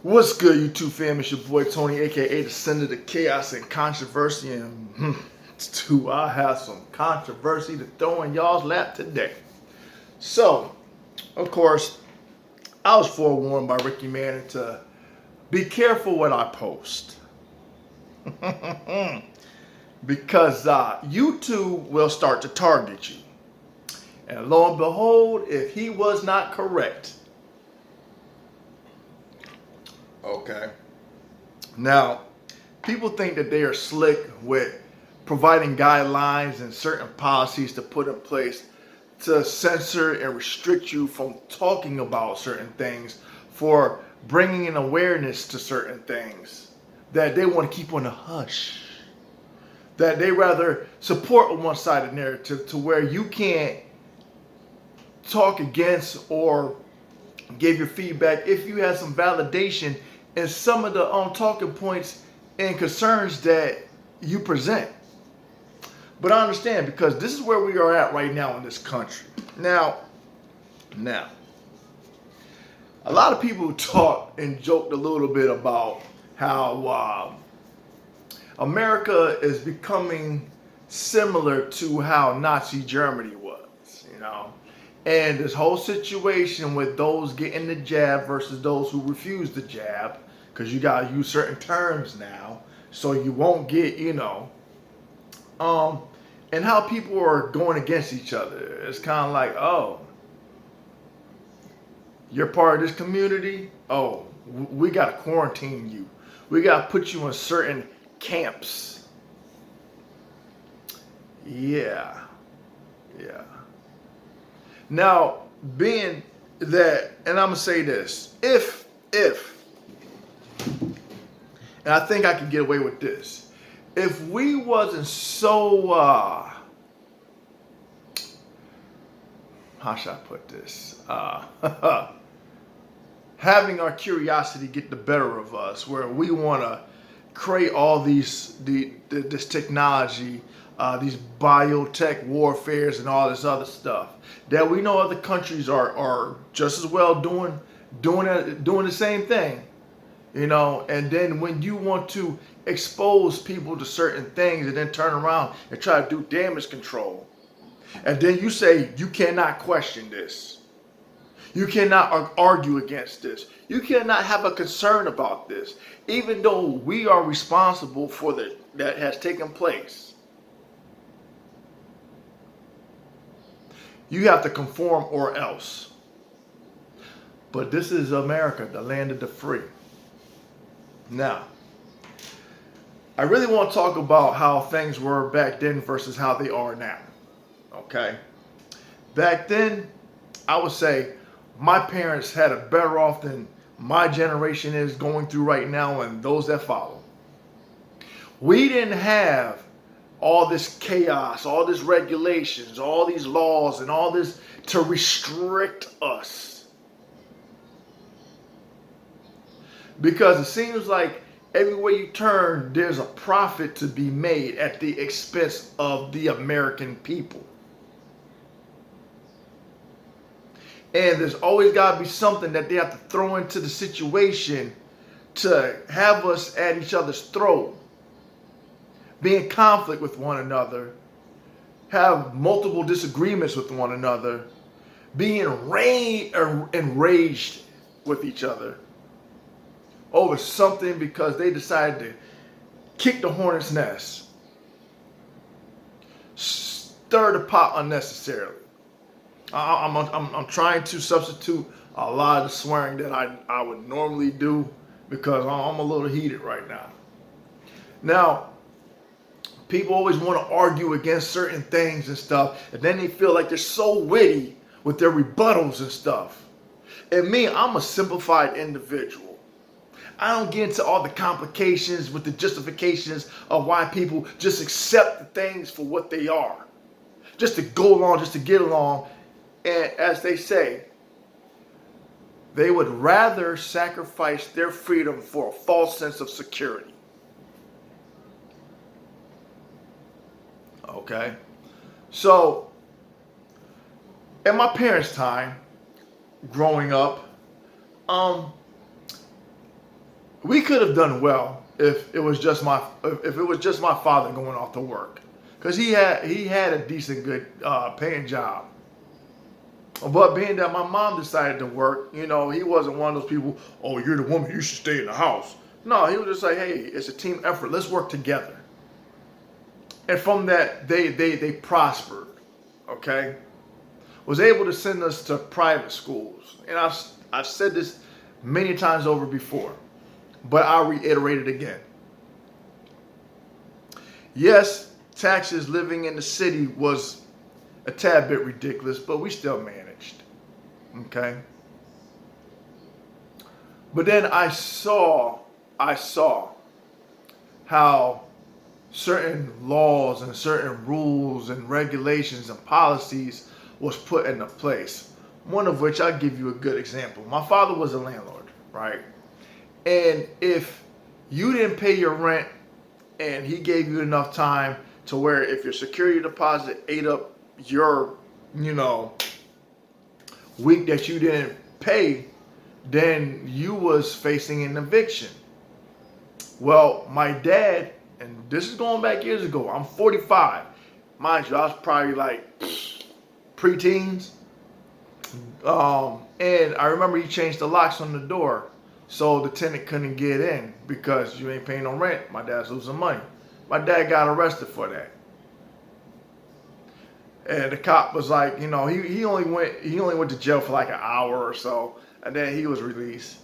What's good, YouTube fam? It's your boy Tony, aka the Sender of Chaos and Controversy, and I have some controversy to throw in y'all's lap today. So, of course, I was forewarned by Ricky Manning to be careful what I post because YouTube will start to target you. And lo and behold, if he was not correct, okay. Now, people think that they are slick with providing guidelines and certain policies to put in place to censor and restrict you from talking about certain things, for bringing in awareness to certain things that they want to keep on the hush. That they rather support on one side of the narrative to where you can't talk against or give your feedback if you have some validation in some of the talking points and concerns that you present. But I understand, because this is where we are at right now in this country. Now, a lot of people talked and joked a little bit about how America is becoming similar to how Nazi Germany was, And this whole situation with those getting the jab versus those who refuse the jab, because you got to use certain terms now so you won't get, and how people are going against each other. It's kind of like, oh, you're part of this community? Oh, we got to quarantine you. We got to put you in certain camps. Yeah. Now, being that, and I'm going to say this, if, and I think I can get away with this, if we wasn't so, how should I put this, having our curiosity get the better of us, where we want to create all this technology, these biotech warfares and all this other stuff that we know other countries are just as well doing the same thing, and then when you want to expose people to certain things and then turn around and try to do damage control, and then you say you cannot question this, you cannot argue against this, you cannot have a concern about this, even though we are responsible for that has taken place. You have to conform or else. But this is America, the land of the free. Now, I really want to talk about how things were back then versus how they are now. Okay? Back then, I would say my parents had it better off than my generation is going through right now and those that follow. We didn't have all this chaos, all these regulations, all these laws, and all this to restrict us. Because it seems like everywhere you turn, there's a profit to be made at the expense of the American people. And there's always got to be something that they have to throw into the situation to have us at each other's throat, be in conflict with one another, have multiple disagreements with one another, be enraged with each other over something because they decided to kick the hornet's nest, stir the pot unnecessarily. I'm trying to substitute a lot of the swearing that I would normally do because I'm a little heated right now. Now, people always want to argue against certain things and stuff, and then they feel like they're so witty with their rebuttals and stuff. And me, I'm a simplified individual. I don't get into all the complications with the justifications of why people just accept the things for what they are, just to go along, just to get along. And as they say, they would rather sacrifice their freedom for a false sense of security. Okay? So, in my parents' time, growing up, we could have done well if it was just my father going off to work, because he had a decent, good paying job. But being that my mom decided to work, he wasn't one of those people. Oh, you're the woman, you should stay in the house. No, he was just like, hey, it's a team effort. Let's work together. And from that, they prospered. Okay, was able to send us to private schools, and I've said this many times over before, but I'll reiterate it again. Yes, taxes living in the city was a tad bit ridiculous, but we still managed. Okay. But then I saw how certain laws and certain rules and regulations and policies was put into place. One of which I'll give you a good example. My father was a landlord, right? And if you didn't pay your rent and he gave you enough time to where if your security deposit ate up your, week that you didn't pay, then you was facing an eviction. Well, my dad, and this is going back years ago, I'm 45. Mind you, I was probably like preteens. And I remember he changed the locks on the door so the tenant couldn't get in because you ain't paying no rent. My dad's losing money. My dad got arrested for that. And the cop was like, he only went to jail for like an hour or so, and then he was released.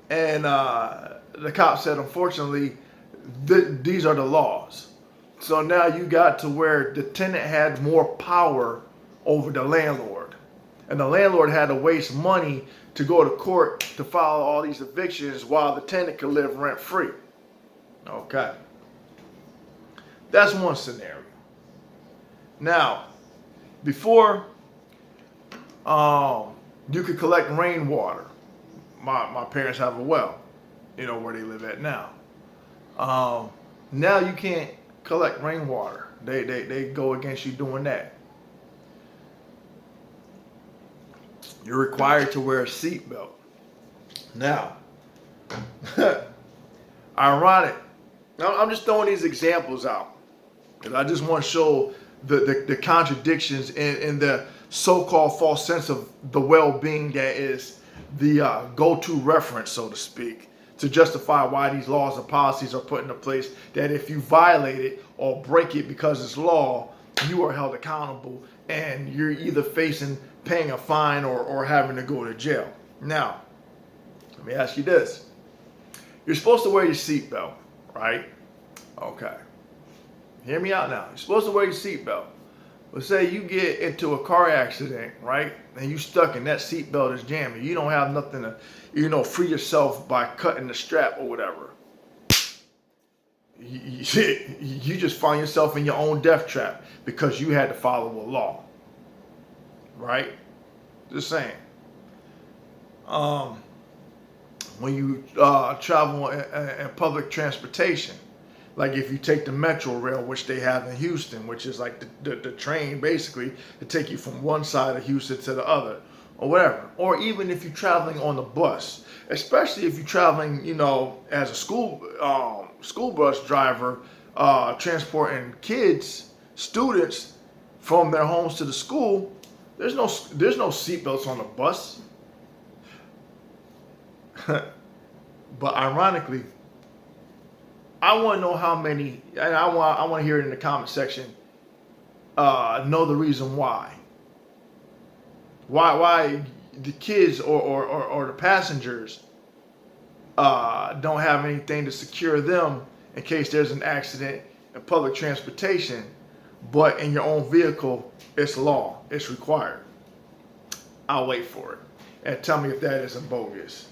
And the cop said, unfortunately, these are the laws. So now you got to where the tenant had more power over the landlord. And the landlord had to waste money to go to court to file all these evictions while the tenant could live rent free. Okay. That's one scenario. Now, before you could collect rainwater, my parents have a well, where they live at now. Now you can't collect rainwater. They go against you doing that. You're required to wear a seatbelt. Now, ironic. Now, I'm just throwing these examples out because I just want to show the contradictions in the so-called false sense of the well-being that is the go-to reference, so to speak, to justify why these laws and policies are put into place, that if you violate it or break it because it's law, you are held accountable and you're either facing paying a fine or having to go to jail. Now, let me ask you this. You're supposed to wear your seatbelt, right? Okay. Hear me out now. You're supposed to wear your seatbelt. But say you get into a car accident, right? And you stuck and that seatbelt is jamming. You don't have nothing to, free yourself by cutting the strap or whatever. You just find yourself in your own death trap because you had to follow a law. Right? Just saying. When you travel in public transportation, like if you take the Metro Rail, which they have in Houston, which is like the train basically to take you from one side of Houston to the other, or whatever. Or even if you're traveling on the bus, especially if you're traveling, as a school bus driver, transporting students from their homes to the school. There's no seatbelts on the bus. But ironically, I want to know how many, and I want to hear it in the comment section. Know the reason why. Why the kids or the passengers don't have anything to secure them in case there's an accident in public transportation, but in your own vehicle, it's law, it's required. I'll wait for it and tell me if that isn't bogus.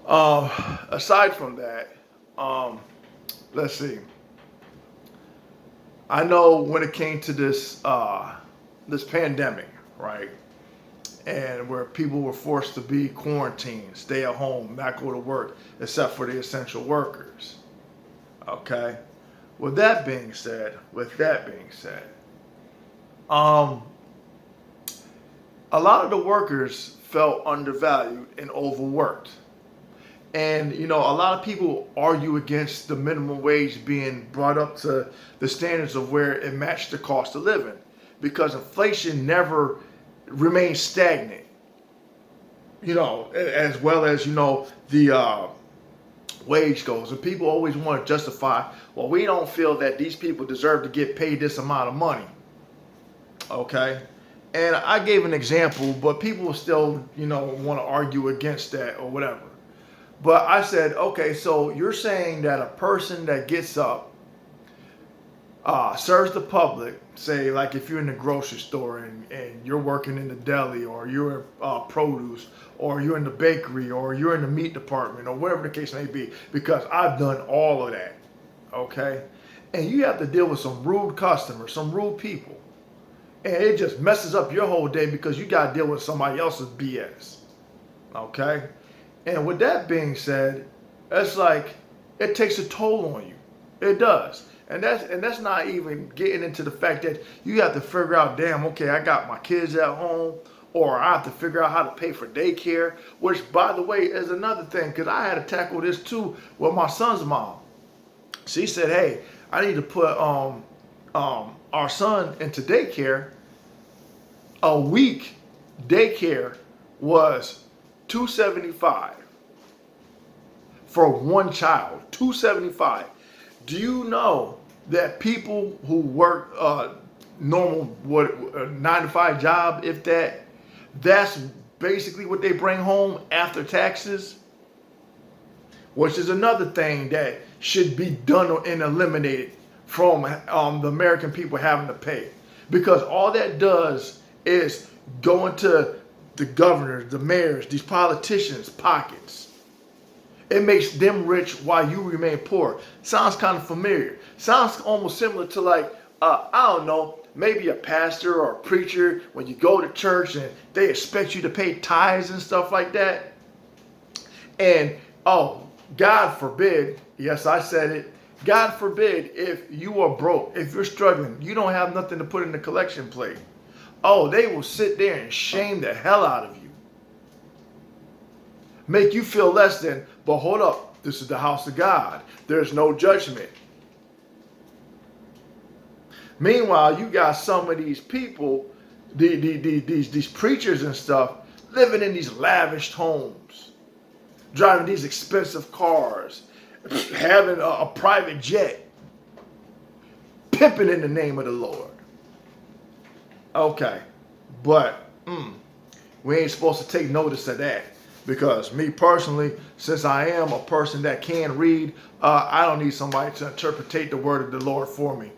Aside from that, let's see. I know when it came to this pandemic, right? And where people were forced to be quarantined, stay at home, not go to work, except for the essential workers. Okay? With that being said, a lot of the workers felt undervalued and overworked. And you know, a lot of people argue against the minimum wage being brought up to the standards of where it matched the cost of living, because inflation never remains stagnant. You know, as well as you know the wage goes, and people always want to justify, well, we don't feel that these people deserve to get paid this amount of money. Okay, and I gave an example, but people still, you know, want to argue against that or whatever. But I said, okay, so you're saying that a person that gets up, serves the public, say like if you're in the grocery store and you're working in the deli, or you're in produce, or you're in the bakery, or you're in the meat department, or whatever the case may be, because I've done all of that, okay? And you have to deal with some rude customers, some rude people. And it just messes up your whole day because you got to deal with somebody else's BS, okay? And with that being said, it's like it takes a toll on you. It does. And that's not even getting into the fact that you have to figure out, damn, okay, I got my kids at home, or I have to figure out how to pay for daycare, which, by the way, is another thing, because I had to tackle this too with my son's mom. She said, hey, I need to put our son into daycare. A week daycare was $275 for one child. $275. Do you know that people who work normal 9-to-5 job, if that's basically what they bring home after taxes? Which is another thing that should be done and eliminated from the American people having to pay, because all that does is go into the governors, the mayors, these politicians' pockets. It makes them rich while you remain poor. Sounds kind of familiar. Sounds almost similar to like, I don't know, maybe a pastor or a preacher when you go to church and they expect you to pay tithes and stuff like that. And, oh, God forbid, yes, I said it, God forbid if you are broke, if you're struggling, you don't have nothing to put in the collection plate. Oh, they will sit there and shame the hell out of you. Make you feel less than, but hold up, this is the house of God. There's no judgment. Meanwhile, you got some of these people, these preachers and stuff, living in these lavish homes, driving these expensive cars, having a private jet, pimping in the name of the Lord. Okay, but we ain't supposed to take notice of that, because me personally, since I am a person that can read, I don't need somebody to interpret the word of the Lord for me.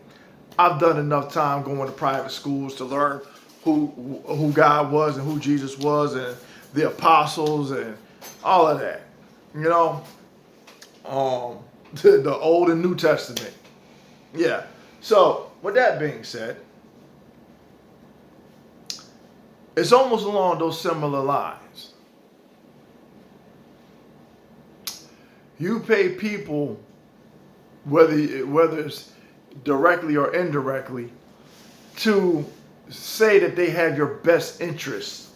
I've done enough time going to private schools to learn who God was and who Jesus was and the apostles and all of that. You know, the Old and New Testament. Yeah. So with that being said, it's almost along those similar lines. You pay people, whether it's directly or indirectly, to say that they have your best interests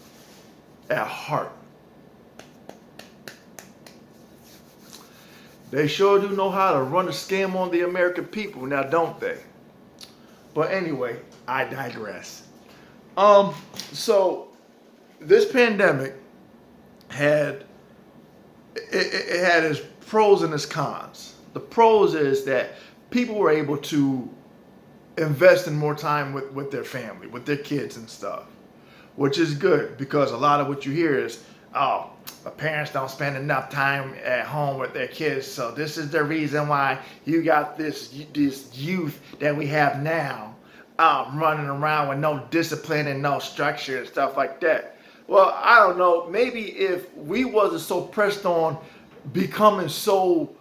at heart. They sure do know how to run a scam on the American people, now don't they? But anyway, I digress. So this pandemic had its pros and its cons. The pros is that people were able to invest in more time with their family, with their kids and stuff, which is good, because a lot of what you hear is, oh, the parents don't spend enough time at home with their kids, so this is the reason why you got this youth that we have now running around with no discipline and no structure and stuff like that. Well, I don't know, maybe if we wasn't so pressed on becoming so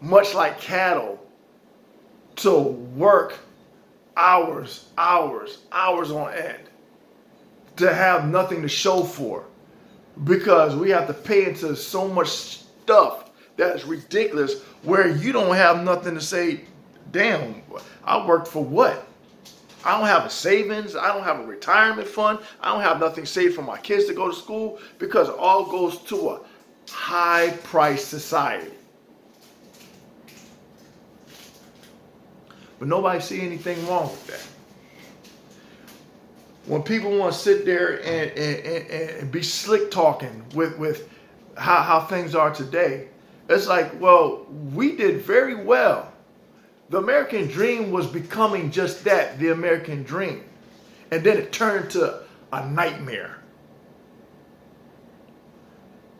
much like cattle to work hours on end, to have nothing to show for, because we have to pay into so much stuff that is ridiculous, where you don't have nothing to say, damn, I worked for what? I don't have a savings, I don't have a retirement fund, I don't have nothing saved for my kids to go to school, because it all goes to high-priced society. But nobody see anything wrong with that. When people want to sit there and be slick talking with how things are today, it's like, well, we did very well. The American dream was becoming just that, the American dream. And then it turned to a nightmare.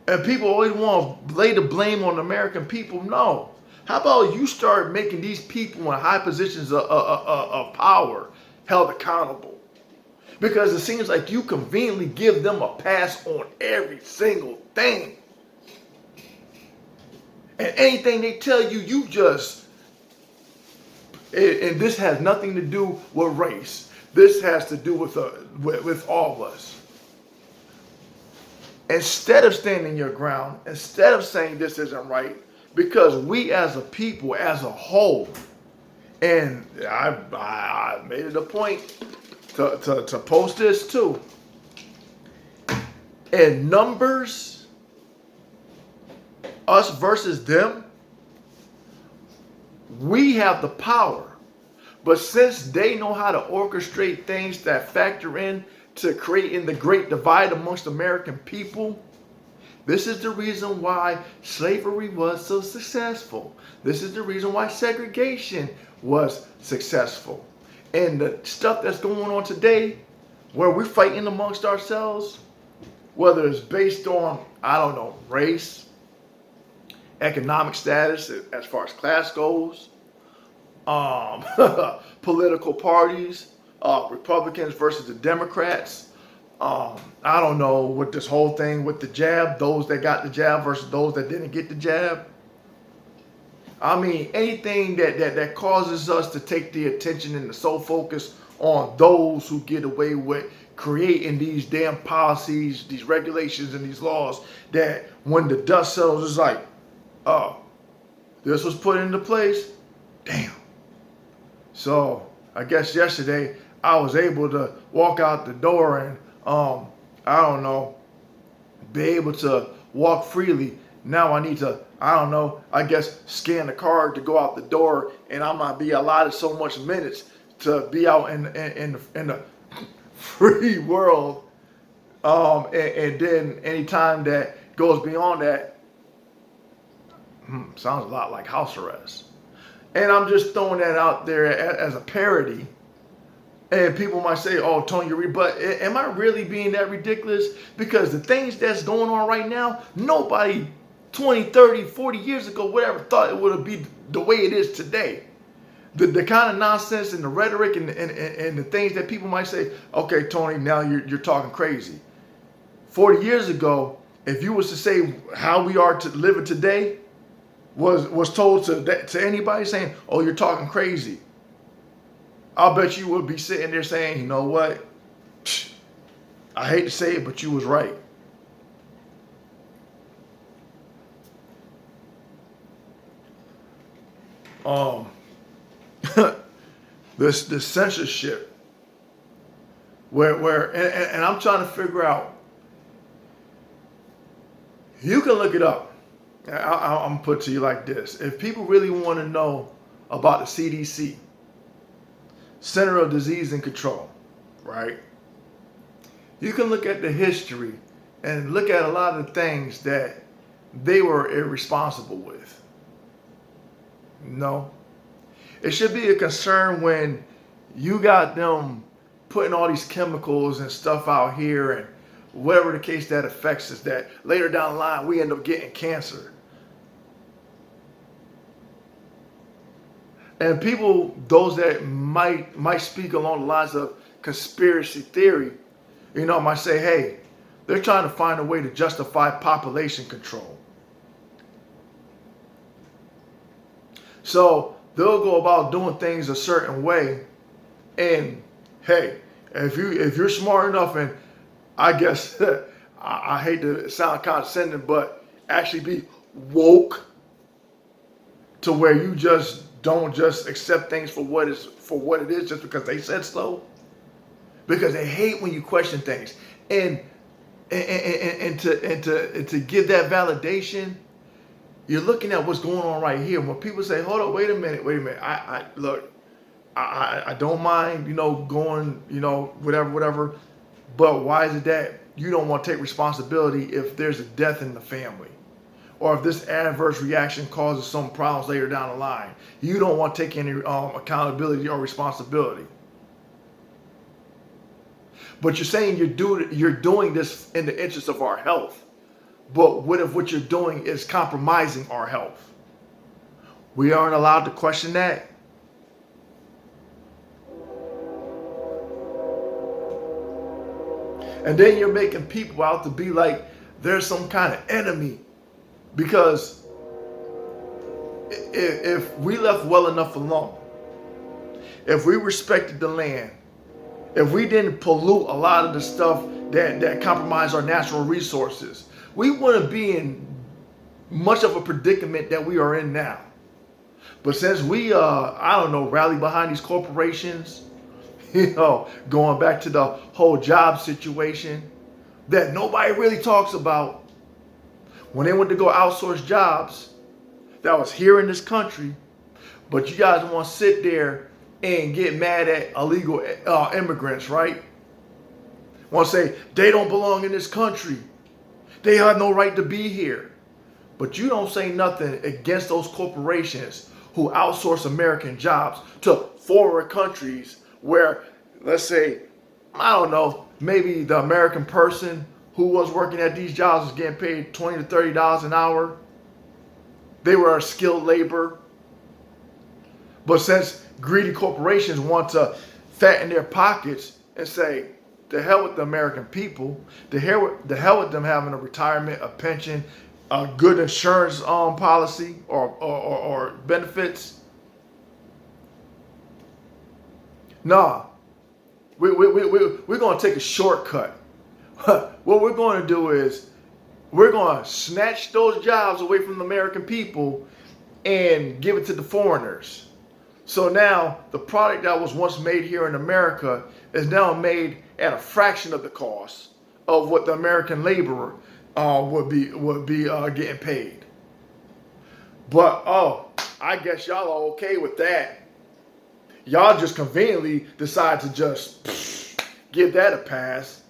And people always want to lay the blame on the American people. No. How about you start making these people in high positions of power held accountable? Because it seems like you conveniently give them a pass on every single thing. And anything they tell you, you just... And this has nothing to do with race. This has to do with all of us. Instead of standing your ground, instead of saying this isn't right, because we as a people, as a whole, and I made it a point to post this too. In numbers, us versus them, we have the power. But since they know how to orchestrate things that factor in to creating the great divide amongst American people, this is the reason why slavery was so successful. This is the reason why segregation was successful. And the stuff that's going on today, where we're fighting amongst ourselves, whether it's based on, I don't know, race, economic status as far as class goes, political parties, Republicans versus the Democrats, I don't know, with this whole thing with the jab, those that got the jab versus those that didn't get the jab. I mean, anything that causes us to take the attention and the sole focus on those who get away with creating these damn policies, these regulations, and these laws that when the dust settles, it's like, oh, this was put into place? Damn. So I guess yesterday I was able to walk out the door and, I don't know, be able to walk freely. Now I need to, I don't know, I guess scan the card to go out the door, and I might be allotted so much minutes to be out in the free world. And then any time that goes beyond that, sounds a lot like house arrest. And I'm just throwing that out there as a parody. And people might say, oh, Tony, but am I really being that ridiculous? Because the things that's going on right now, nobody 20, 30, 40 years ago, whatever, thought it would be the way it is today. The kind of nonsense and the rhetoric and the things that people might say, okay, Tony, now you're talking crazy. 40 years ago, if you was to say how we are living today, was told to anybody saying, oh, you're talking crazy, I'll bet you would be sitting there saying, you know what? I hate to say it, but you was right. This censorship, where and I'm trying to figure out. You can look it up. I'm gonna put it to you like this: if people really want to know about the CDC, Center of Disease and Control, right? You can look at the history and look at a lot of the things that they were irresponsible with. No. It should be a concern when you got them putting all these chemicals and stuff out here, and whatever the case that affects us, that later down the line we end up getting cancer. And people, those that might speak along the lines of conspiracy theory, you know, might say, hey, they're trying to find a way to justify population control. So they'll go about doing things a certain way, and hey, if you're smart enough, and I guess I hate to sound condescending, but actually be woke to where you just don't just accept things for what it is just because they said so. Because they hate when you question things. And And to give that validation, you're looking at what's going on right here. When people say, hold up, wait a minute. I look, I don't mind, going, whatever. But why is it that you don't want to take responsibility if there's a death in the family? Or if this adverse reaction causes some problems later down the line? You don't want to take any accountability or responsibility. But you're saying you're doing this in the interest of our health. But what if what you're doing is compromising our health? We aren't allowed to question that. And then you're making people out to be like there's some kind of enemy. Because if we left well enough alone, if we respected the land, if we didn't pollute a lot of the stuff that compromise our natural resources, we wouldn't be in much of a predicament that we are in now. But since we, rally behind these corporations, going back to the whole job situation that nobody really talks about, when they went to go outsource jobs that was here in this country, but you guys want to sit there and get mad at illegal immigrants, right? Want to say they don't belong in this country. They have no right to be here. But you don't say nothing against those corporations who outsource American jobs to foreign countries where, let's say, maybe the American person who was working at these jobs was getting paid $20 to $30 an hour. They were a skilled labor. But since greedy corporations want to fatten their pockets and say, the hell with the American people, the hell with them having a retirement, a pension, a good insurance policy or benefits. Nah, we're going to take a shortcut. What we're going to do is we're going to snatch those jobs away from the American people and give it to the foreigners. So now the product that was once made here in America is now made at a fraction of the cost of what the American laborer would be getting paid. But I guess y'all are okay with that. Y'all just conveniently decide to just give that a pass.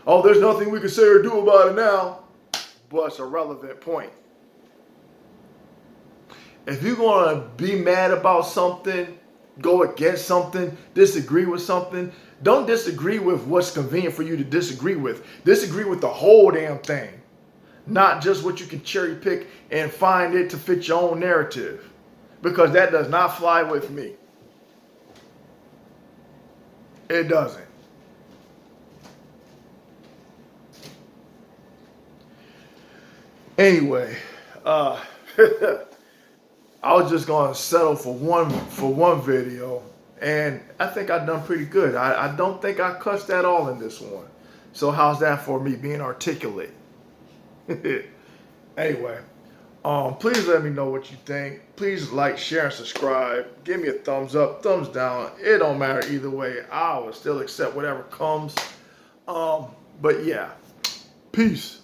Oh, there's nothing we can say or do about it now. But it's a relevant point. If you're going to be mad about something, go against something, disagree with something, don't disagree with what's convenient for you to disagree with. Disagree with the whole damn thing. Not just what you can cherry pick and find it to fit your own narrative. Because that does not fly with me. It doesn't. Anyway, I was just gonna settle for one video, and I think I've done pretty good. I don't think I cussed at all in this one. So how's that for me being articulate? Anyway, please let me know what you think. Please like, share, and subscribe. Give me a thumbs up, thumbs down. It don't matter either way. I will still accept whatever comes. But yeah, peace.